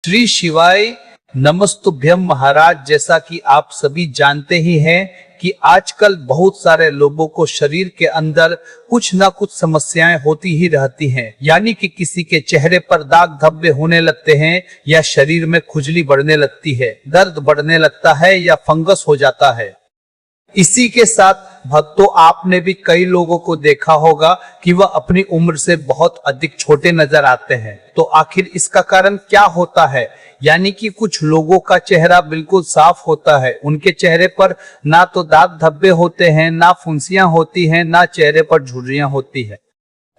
श्री शिवाय नमस्तुभ्यम महाराज। जैसा कि आप सभी जानते ही हैं कि आजकल बहुत सारे लोगों को शरीर के अंदर कुछ ना कुछ समस्याएं होती ही रहती हैं। यानी कि किसी के चेहरे पर दाग धब्बे होने लगते हैं, या शरीर में खुजली बढ़ने लगती है, दर्द बढ़ने लगता है, या फंगस हो जाता है। इसी के साथ भक्तों, आपने भी कई लोगों को देखा होगा कि वह अपनी उम्र से बहुत अधिक छोटे नजर आते हैं। तो आखिर इसका कारण क्या होता है? यानी कि कुछ लोगों का चेहरा बिल्कुल साफ होता है, उनके चेहरे पर ना तो दाग धब्बे होते हैं, ना फुंसियां होती हैं, ना चेहरे पर झुर्रियां होती है।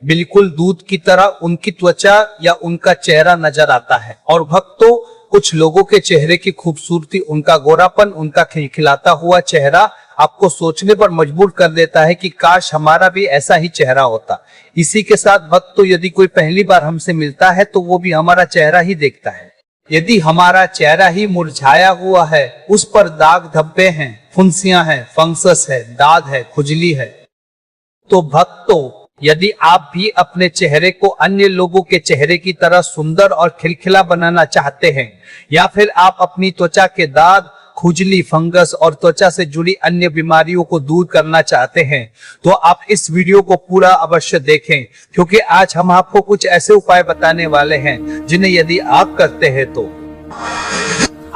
बिल्कुल दूध की तरह उनकी त्वचा या उनका चेहरा नजर आता है। और भक्तों, कुछ लोगों के चेहरे की खूबसूरती, उनका गोरापन, उनका खिलखिलाता हुआ चेहरा आपको सोचने पर मजबूर कर देता है कि काश हमारा भी ऐसा ही चेहरा होता। इसी के साथ भक्तों, यदि कोई पहली बार हमसे मिलता है तो वो भी हमारा चेहरा ही देखता है। यदि हमारा चेहरा ही मुरझाया हुआ है, उस पर दाग धब्बे हैं, फुंसियां हैं, फंगस है, दाग है, खुजली है, तो भक्तों, यदि आप भी अपने चेहरे को अन्य लोगों के चेहरे की तरह सुंदर और खिलखिला बनाना चाहते हैं, या फिर आप अपनी त्वचा के दाग, खुजली, फंगस और त्वचा से जुड़ी अन्य बीमारियों को दूर करना चाहते हैं, तो आप इस वीडियो को पूरा अवश्य देखें, क्योंकि आज हम आपको कुछ ऐसे उपाय बताने वाले हैं जिन्हें यदि आप करते हैं तो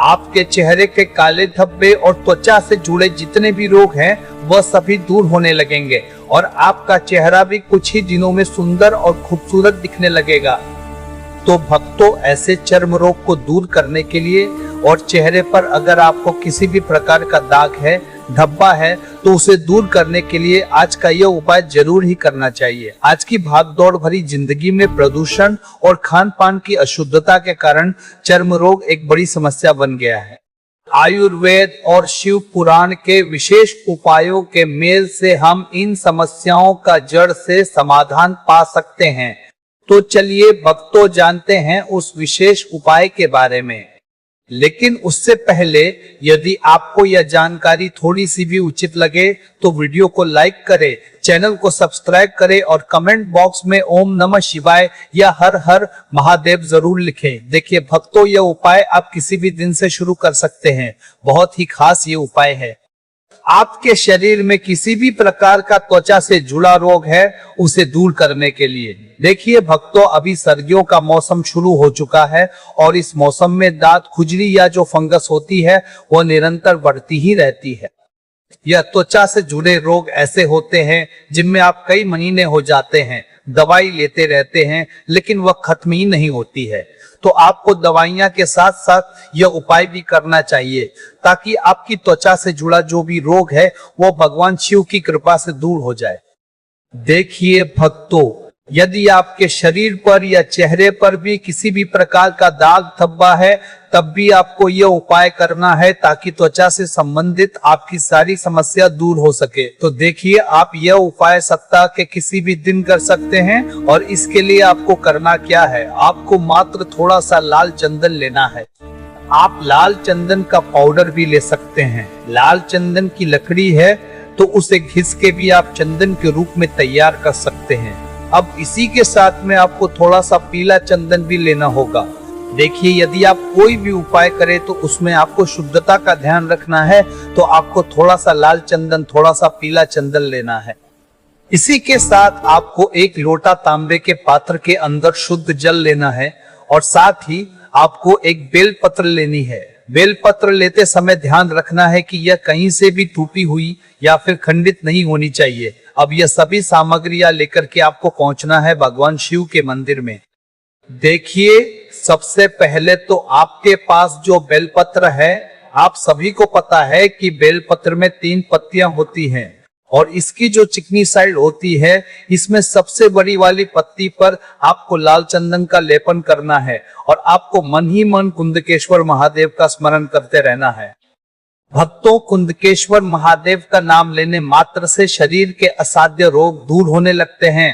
आपके चेहरे के काले धब्बे और त्वचा से जुड़े जितने भी रोग हैं वह सभी दूर होने लगेंगे, और आपका चेहरा भी कुछ ही दिनों में सुंदर और खूबसूरत दिखने लगेगा। तो भक्तों, ऐसे चर्म रोग को दूर करने के लिए और चेहरे पर अगर आपको किसी भी प्रकार का दाग है, धब्बा है, तो उसे दूर करने के लिए आज का यह उपाय जरूर ही करना चाहिए। आज की भागदौड़ भरी जिंदगी में प्रदूषण और खान पान की अशुद्धता के कारण चर्म रोग एक बड़ी समस्या बन गया है। आयुर्वेद और शिव पुराण के विशेष उपायों के मेल से हम इन समस्याओं का जड़ से समाधान पा सकते हैं। तो चलिए भक्तों, जानते हैं उस विशेष उपाय के बारे में। लेकिन उससे पहले, यदि आपको यह जानकारी थोड़ी सी भी उचित लगे तो वीडियो को लाइक करें, चैनल को सब्सक्राइब करें और कमेंट बॉक्स में ओम नमः शिवाय या हर हर महादेव जरूर लिखें। देखिए भक्तों, यह उपाय आप किसी भी दिन से शुरू कर सकते हैं। बहुत ही खास ये उपाय है। आपके शरीर में किसी भी प्रकार का त्वचा से जुड़ा रोग है, उसे दूर करने के लिए। देखिए भक्तों, अभी सर्दियों का मौसम शुरू हो चुका है, और इस मौसम में दांत, खुजली या जो फंगस होती है वो निरंतर बढ़ती ही रहती है। यह त्वचा से जुड़े रोग ऐसे होते हैं जिनमें आप कई महीने हो जाते हैं, दवाई लेते रहते हैं, लेकिन वह खत्म ही नहीं होती है। तो आपको दवाइयां के साथ साथ यह उपाय भी करना चाहिए, ताकि आपकी त्वचा से जुड़ा जो भी रोग है वो भगवान शिव की कृपा से दूर हो जाए। देखिए भक्तों, यदि आपके शरीर पर या चेहरे पर भी किसी भी प्रकार का दाग धब्बा है, तब भी आपको यह उपाय करना है, ताकि त्वचा से संबंधित आपकी सारी समस्या दूर हो सके। तो देखिए, आप यह उपाय सप्ताह के किसी भी दिन कर सकते हैं, और इसके लिए आपको करना क्या है, आपको मात्र थोड़ा सा लाल चंदन लेना है। आप लाल चंदन का पाउडर भी ले सकते हैं। लाल चंदन की लकड़ी है तो उसे घिस के भी आप चंदन के रूप में तैयार कर सकते हैं। अब इसी के साथ में आपको थोड़ा सा पीला चंदन भी लेना होगा। देखिए, यदि आप कोई भी उपाय करें तो उसमें आपको शुद्धता का ध्यान रखना है, तो आपको थोड़ा सा लाल चंदन, थोड़ा सा पीला चंदन लेना है। इसी के साथ आपको एक लोटा तांबे के पात्र के अंदर शुद्ध जल लेना है, और साथ ही आपको एक बेल पत्र लेनी है। बेल पत्र लेते समय ध्यान रखना है कि यह कहीं से भी टूटी हुई या फिर खंडित नहीं होनी चाहिए। अब यह सभी सामग्रियां लेकर के आपको पहुंचना है भगवान शिव के मंदिर में। देखिए, सबसे पहले तो आपके पास जो बेलपत्र है, आप सभी को पता है कि बेलपत्र में 3 पत्तियां होती हैं, और इसकी जो चिकनी साइड होती है, इसमें सबसे बड़ी वाली पत्ती पर आपको लाल चंदन का लेपन करना है, और आपको मन ही मन कुंदकेश्वर महादेव का स्मरण करते रहना है। भक्तों, कुंदकेश्वर महादेव का नाम लेने मात्र से शरीर के असाध्य रोग दूर होने लगते हैं।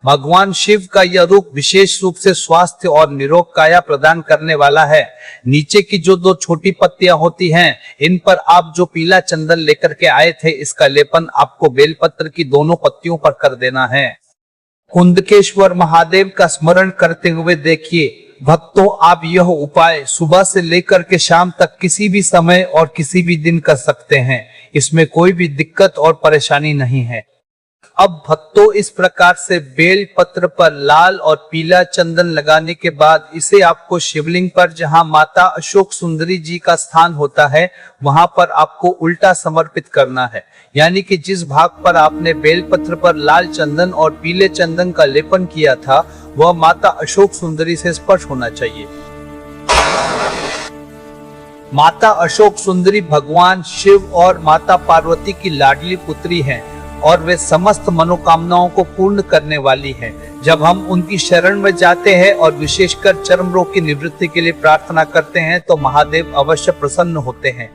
भगवान शिव का यह रूप विशेष रूप से स्वास्थ्य और निरोग काया प्रदान करने वाला है। नीचे की जो 2 छोटी पत्तियां होती हैं, इन पर आप जो पीला चंदन लेकर के आए थे, इसका लेपन आपको बेलपत्र की दोनों पत्तियों पर कर देना है। कुंदकेश्वर महादेव का स्मरण करते हुए देखिए, भक्तों, आप यह उपाय सुबह से लेकर के शाम तक किसी भी समय और किसी भी दिन कर सकते हैं। इसमें कोई भी दिक्कत और परेशानी नहीं है। अब भक्तों, इस प्रकार से बेल पत्र पर लाल और पीला चंदन लगाने के बाद इसे आपको शिवलिंग पर, जहां माता अशोक सुंदरी जी का स्थान होता है, वहां पर आपको उल्टा समर्पित करना है। यानी कि जिस भाग पर आपने बेल पत्र पर लाल चंदन और पीले चंदन का लेपन किया था, वह माता अशोक सुंदरी से स्पर्श होना चाहिए। माता अशोक सुंदरी भगवान शिव और माता पार्वती की लाडली पुत्री हैं और वे समस्त मनोकामनाओं को पूर्ण करने वाली हैं। जब हम उनकी शरण में जाते हैं और विशेषकर चर्म रोग की निवृत्ति के लिए प्रार्थना करते हैं तो महादेव अवश्य प्रसन्न होते हैं।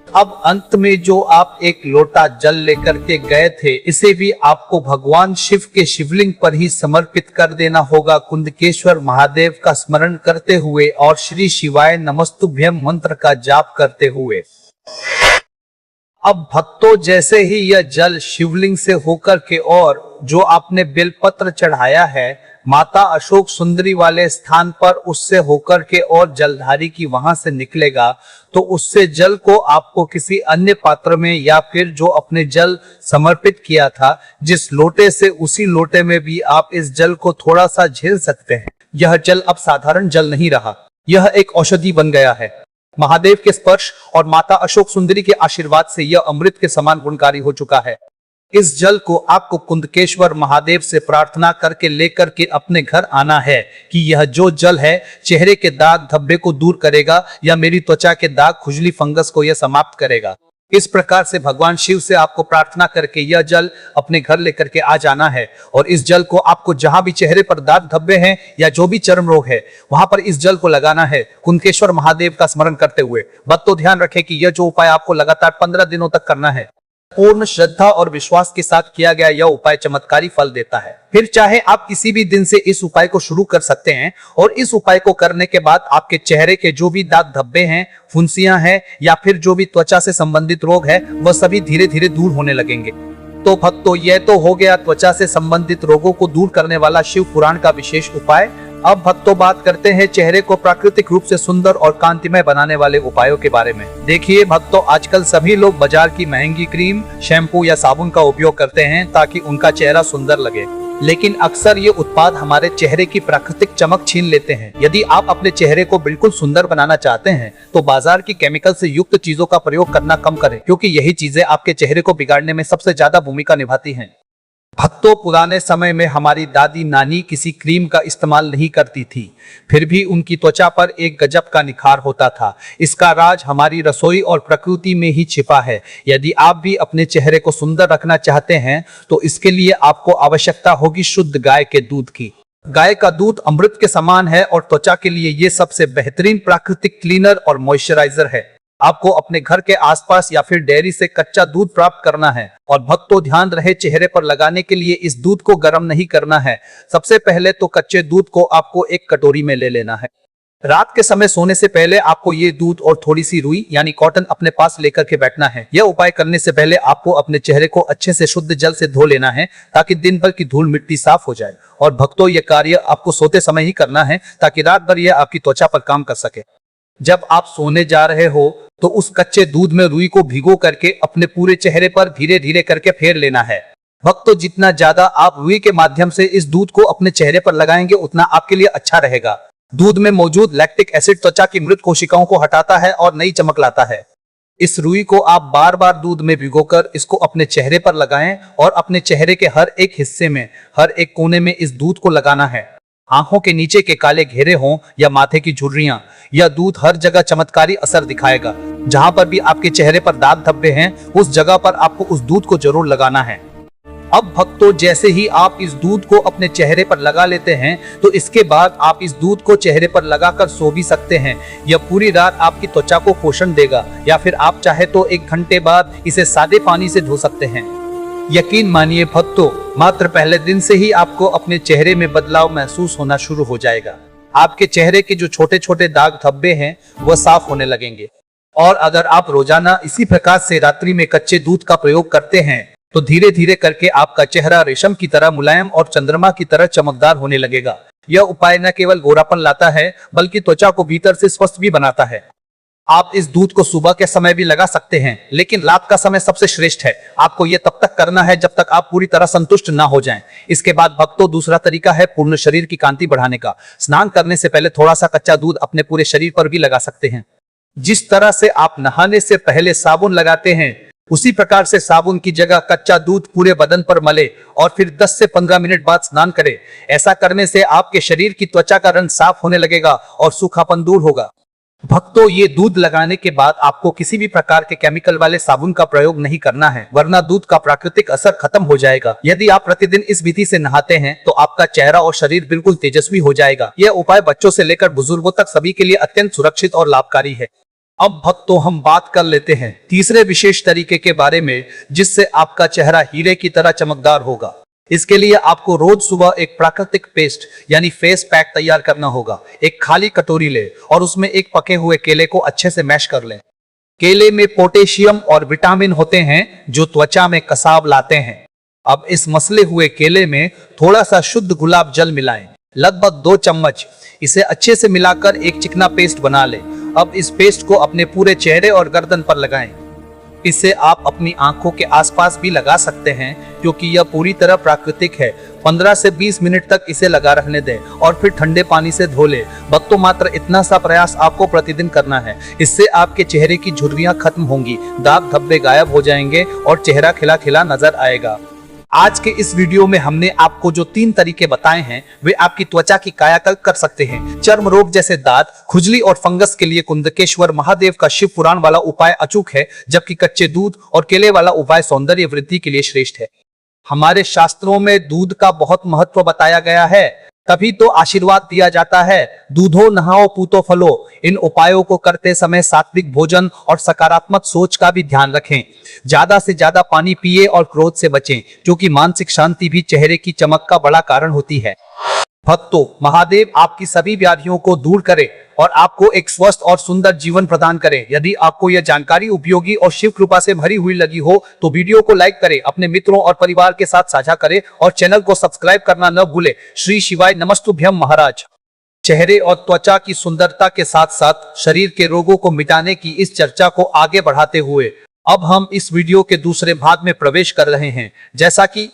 अब अंत में जो आप एक लोटा जल लेकर के गए थे, इसे भी आपको भगवान शिव के शिवलिंग पर ही समर्पित कर देना होगा, कुंदकेश्वर महादेव का स्मरण करते हुए और श्री शिवाय नमस्तुभ्यम मंत्र का जाप करते हुए। अब भक्तों, जैसे ही यह जल शिवलिंग से होकर के और जो आपने बेलपत्र चढ़ाया है माता अशोक सुंदरी वाले स्थान पर, उससे होकर के और जलधारी की वहां से निकलेगा, तो उससे जल को आपको किसी अन्य पात्र में या फिर जो अपने जल समर्पित किया था जिस लोटे से, उसी लोटे में भी आप इस जल को थोड़ा सा झेल सकते हैं। यह जल अब साधारण जल नहीं रहा, यह एक औषधि बन गया है। महादेव के स्पर्श और माता अशोक सुंदरी के आशीर्वाद से यह अमृत के समान गुणकारी हो चुका है। इस जल को आपको कुंदकेश्वर महादेव से प्रार्थना करके लेकर के अपने घर आना है कि यह जो जल है चेहरे के दाग धब्बे को दूर करेगा या मेरी त्वचा के दाग खुजली फंगस को यह समाप्त करेगा। इस प्रकार से भगवान शिव से आपको प्रार्थना करके यह जल अपने घर लेकर के आ जाना है और इस जल को आपको जहां भी चेहरे पर दाग धब्बे हैं या जो भी चर्म रोग है वहां पर इस जल को लगाना है कुंदकेश्वर महादेव का स्मरण करते हुए। भक्तों, ध्यान रखें कि यह जो उपाय आपको लगातार 15 दिनों तक करना है। पूर्ण श्रद्धा और विश्वास के साथ किया गया यह उपाय चमत्कारी फल देता है। फिर चाहे आप किसी भी दिन से इस उपाय को शुरू कर सकते हैं और इस उपाय को करने के बाद आपके चेहरे के जो भी दाग धब्बे हैं, फुंसियां हैं या फिर जो भी त्वचा से संबंधित रोग है वह सभी धीरे धीरे दूर होने लगेंगे। तो भक्तों, यह तो हो गया त्वचा से संबंधित रोगों को दूर करने वाला शिव पुराण का विशेष उपाय। अब भक्तों, बात करते हैं चेहरे को प्राकृतिक रूप से सुंदर और कांतिमय बनाने वाले उपायों के बारे में। देखिए भक्तों, आजकल सभी लोग बाजार की महंगी क्रीम, शैम्पू या साबुन का उपयोग करते हैं ताकि उनका चेहरा सुंदर लगे, लेकिन अक्सर ये उत्पाद हमारे चेहरे की प्राकृतिक चमक छीन लेते हैं। यदि आप अपने चेहरे को बिल्कुल सुंदर बनाना चाहते हैं तो बाजार की केमिकल से युक्त चीजों का प्रयोग करना कम करें, क्योंकि यही चीजें आपके चेहरे को बिगाड़ने में सबसे ज्यादा भूमिका निभाती हैं। भक्तों, पुराने समय में हमारी दादी नानी किसी क्रीम का इस्तेमाल नहीं करती थी, फिर भी उनकी त्वचा पर एक गजब का निखार होता था। इसका राज हमारी रसोई और प्रकृति में ही छिपा है। यदि आप भी अपने चेहरे को सुंदर रखना चाहते हैं तो इसके लिए आपको आवश्यकता होगी शुद्ध गाय के दूध की। गाय का दूध अमृत के समान है और त्वचा के लिए ये सबसे बेहतरीन प्राकृतिक क्लीनर और मॉइस्चराइजर है। आपको अपने घर के आसपास या फिर डेयरी से कच्चा दूध प्राप्त करना है और भक्तों, ध्यान रहे चेहरे पर लगाने के लिए इस दूध को गर्म नहीं करना है। सबसे पहले तो कच्चे दूध को आपको एक कटोरी में ले लेना है। रात के समय सोने से पहले आपको ये दूध और थोड़ी सी रुई यानी कॉटन अपने पास लेकर के बैठना है। यह उपाय करने से पहले आपको अपने चेहरे को अच्छे से शुद्ध जल से धो लेना है ताकि दिन भर की धूल मिट्टी साफ हो जाए। और भक्तों, यह कार्य आपको सोते समय ही करना है ताकि रात भर यह आपकी त्वचा पर काम कर सके। जब आप सोने जा रहे हो तो उस कच्चे दूध में रुई को भिगो करके अपने पूरे चेहरे पर धीरे धीरे करके फेर लेना है। भक्तों, जितना ज्यादा आप रुई के माध्यम से इस दूध को अपने चेहरे पर लगाएंगे उतना आपके लिए अच्छा रहेगा। दूध में मौजूद लैक्टिक एसिड त्वचा की मृत कोशिकाओं को हटाता है और नई चमक लाता है। इस रुई को आप बार बार दूध में भिगोकर इसको अपने चेहरे पर लगाएं और अपने चेहरे के हर एक हिस्से में, हर एक कोने में इस दूध को लगाना है। आंखों के नीचे के काले घेरे हों या माथे की झुर्रियां, यह दूध हर जगह चमत्कारी असर दिखाएगा। जहां पर भी आपके चेहरे पर दाग धब्बे हैं उस जगह पर आपको उस दूध को जरूर लगाना है। अब भक्तों, जैसे ही आप इस दूध को अपने चेहरे पर लगा लेते हैं तो इसके बाद आप इस दूध को चेहरे पर लगाकर सो भी सकते हैं। यह पूरी रात आपकी त्वचा को पोषण देगा या फिर आप चाहे तो 1 घंटे बाद इसे सादे पानी से धो सकते हैं। यकीन मानिए भक्तों, मात्र पहले दिन से ही आपको अपने चेहरे में बदलाव महसूस होना शुरू हो जाएगा। आपके चेहरे के जो छोटे छोटे दाग धब्बे हैं वह साफ होने लगेंगे। और अगर आप रोजाना इसी प्रकार से रात्रि में कच्चे दूध का प्रयोग करते हैं तो धीरे धीरे करके आपका चेहरा रेशम की तरह मुलायम और चंद्रमा की तरह चमकदार होने लगेगा। यह उपाय न केवल गोरापन लाता है बल्कि त्वचा को भीतर से स्वस्थ भी बनाता है। आप इस दूध को सुबह के समय भी लगा सकते हैं, लेकिन रात का समय सबसे श्रेष्ठ है। आपको यह तब तक करना है जब तक आप पूरी तरह संतुष्ट ना हो जाएं। इसके बाद भक्तों, दूसरा तरीका है पूर्ण शरीर की कांति बढ़ाने का। स्नान करने से पहले थोड़ा सा कच्चा दूध अपने पूरे शरीर पर भी लगा सकते हैं। जिस तरह से आप नहाने से पहले साबुन लगाते हैं, उसी प्रकार से साबुन की जगह कच्चा दूध पूरे बदन पर मले और फिर 10 से 15 मिनट बाद स्नान करें। ऐसा करने से आपके शरीर की त्वचा का रंग साफ होने लगेगा और सूखापन दूर होगा। भक्तों, ये दूध लगाने के बाद आपको किसी भी प्रकार के केमिकल वाले साबुन का प्रयोग नहीं करना है, वरना दूध का प्राकृतिक असर खत्म हो जाएगा। यदि आप प्रतिदिन इस विधि से नहाते हैं तो आपका चेहरा और शरीर बिल्कुल तेजस्वी हो जाएगा। यह उपाय बच्चों से लेकर बुजुर्गों तक सभी के लिए अत्यंत सुरक्षित और लाभकारी है। अब भक्तों, हम बात कर लेते हैं तीसरे विशेष तरीके के बारे में, जिससे आपका चेहरा हीरे की तरह चमकदार होगा। इसके लिए आपको रोज सुबह एक प्राकृतिक पेस्ट यानी फेस पैक तैयार करना होगा। एक खाली कटोरी ले और उसमें एक पके हुए केले को अच्छे से मैश कर लें। केले में पोटेशियम और विटामिन होते हैं जो त्वचा में कसाव लाते हैं। अब इस मसले हुए केले में थोड़ा सा शुद्ध गुलाब जल मिलाएं, लगभग 2 चम्मच। इसे अच्छे से मिलाकर एक चिकना पेस्ट बना लें। अब इस पेस्ट को अपने पूरे चेहरे और गर्दन पर लगाएं। इसे आप अपनी आंखों के आसपास भी लगा सकते हैं, क्योंकि यह पूरी तरह प्राकृतिक है। 15 से 20 मिनट तक इसे लगा रहने दें और फिर ठंडे पानी से धो लें। भक्तों, मात्र इतना सा प्रयास आपको प्रतिदिन करना है। इससे आपके चेहरे की झुर्रियां खत्म होंगी, दाग धब्बे गायब हो जाएंगे और चेहरा खिला खिला नजर आएगा। आज के इस वीडियो में हमने आपको जो 3 तरीके बताए हैं, वे आपकी त्वचा की कायाकल्प कर सकते हैं। चर्म रोग जैसे दाद, खुजली और फंगस के लिए कुंदकेश्वर महादेव का शिव पुराण वाला उपाय अचूक है, जबकि कच्चे दूध और केले वाला उपाय सौंदर्य वृद्धि के लिए श्रेष्ठ है। हमारे शास्त्रों में दूध का बहुत महत्व बताया गया है, तभी तो आशीर्वाद दिया जाता है, दूधो नहाओ पूतो फलो। इन उपायों को करते समय सात्विक भोजन और सकारात्मक सोच का भी ध्यान रखें। ज्यादा से ज्यादा पानी पिए और क्रोध से बचें, क्योंकि मानसिक शांति भी चेहरे की चमक का बड़ा कारण होती है। भक्तों, महादेव आपकी सभी व्याधियों को दूर करे और आपको एक स्वस्थ और सुंदर जीवन प्रदान करे। यदि आपको यह जानकारी उपयोगी और शिव कृपा से भरी हुई लगी हो तो वीडियो को लाइक करें, अपने मित्रों और परिवार के साथ साझा करें और चैनल को सब्सक्राइब करना न भूले। श्री शिवाय नमस्तुभ्यम महाराज। चेहरे और त्वचा की सुंदरता के साथ साथ शरीर के रोगों को मिटाने की इस चर्चा को आगे बढ़ाते हुए अब हम इस वीडियो के दूसरे भाग में प्रवेश कर रहे हैं। जैसा कि